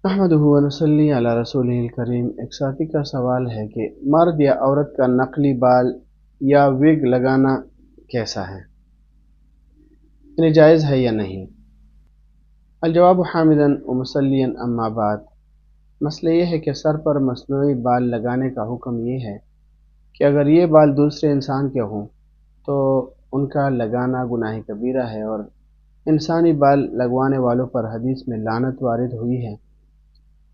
احمدہ و نصلی علی رسولہ الکریم۔ ایک ساتھی کا سوال ہے کہ مرد یا عورت کا نقلی بال یا وگ لگانا کیسا ہے، یعنی جائز ہے یا نہیں؟ الجواب حامدا و مسلیا اما بعد۔ مسئلہ یہ ہے کہ سر پر مصنوعی بال لگانے کا حکم یہ ہے کہ اگر یہ بال دوسرے انسان کے ہوں تو ان کا لگانا گناہ کبیرہ ہے، اور انسانی بال لگوانے والوں پر حدیث میں لعنت وارد ہوئی ہے،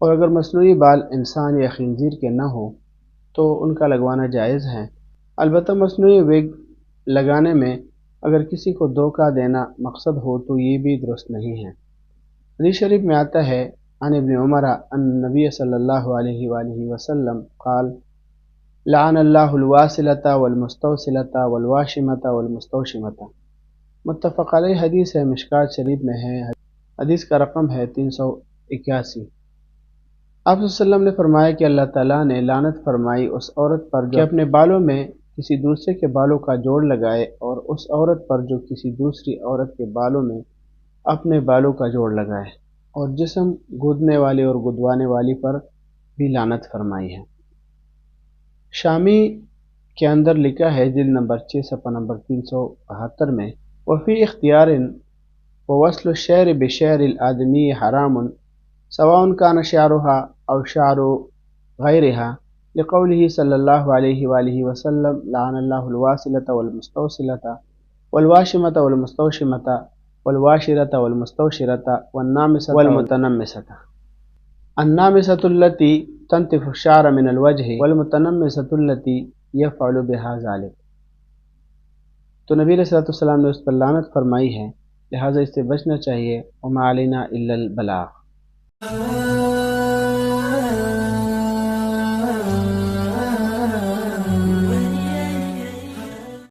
اور اگر مصنوعی بال انسان یا خنزیر کے نہ ہو تو ان کا لگوانا جائز ہے۔ البتہ مصنوعی وگ لگانے میں اگر کسی کو دھوکہ دینا مقصد ہو تو یہ بھی درست نہیں ہے۔ حدیث شریف میں آتا ہے، عن ابن عمر ان نبی صلی اللہ علیہ وآلہ وسلم قال لعن اللہ الواصلۃ والمستوصلۃ والواشمۃ والمستوشمۃ۔ متفق علیہ حدیث ہے، مشکات شریف میں ہے، حدیث کا رقم ہے 381۔ آپ صلی اللہ علیہ وسلم نے فرمایا کہ اللہ تعالیٰ نے لعنت فرمائی اس عورت پر جو اپنے بالوں میں کسی دوسرے کے بالوں کا جوڑ لگائے، اور اس عورت پر جو کسی دوسری عورت کے بالوں میں اپنے بالوں کا جوڑ لگائے، اور جسم گودنے والی اور گدوانے والی پر بھی لعنت فرمائی ہے۔ شامی کے اندر لکھا ہے، جلد نمبر 6 صفحہ نمبر 372 میں، وفی اختیار ووصل الشعر بشعر الآدمی حرام سواء كان شعرها أو شعر غيرها لقوله صلى الله عليه وآله وسلم لعن الله الواصلة والمستوصلة والواشمة والمستوشمة والواشرة والمستوشرة والنامسة والمتنمسة۔ النامسة التي تنتف الشعر من الوجه والمتنمسة التي يفعل بها ذلك۔ تو نبی علیہ الصلوۃ والسلام نے اس پر لعنت فرمائی ہے، لہٰذا اس سے بچنا چاہیے، وما علینا الا البلاغ۔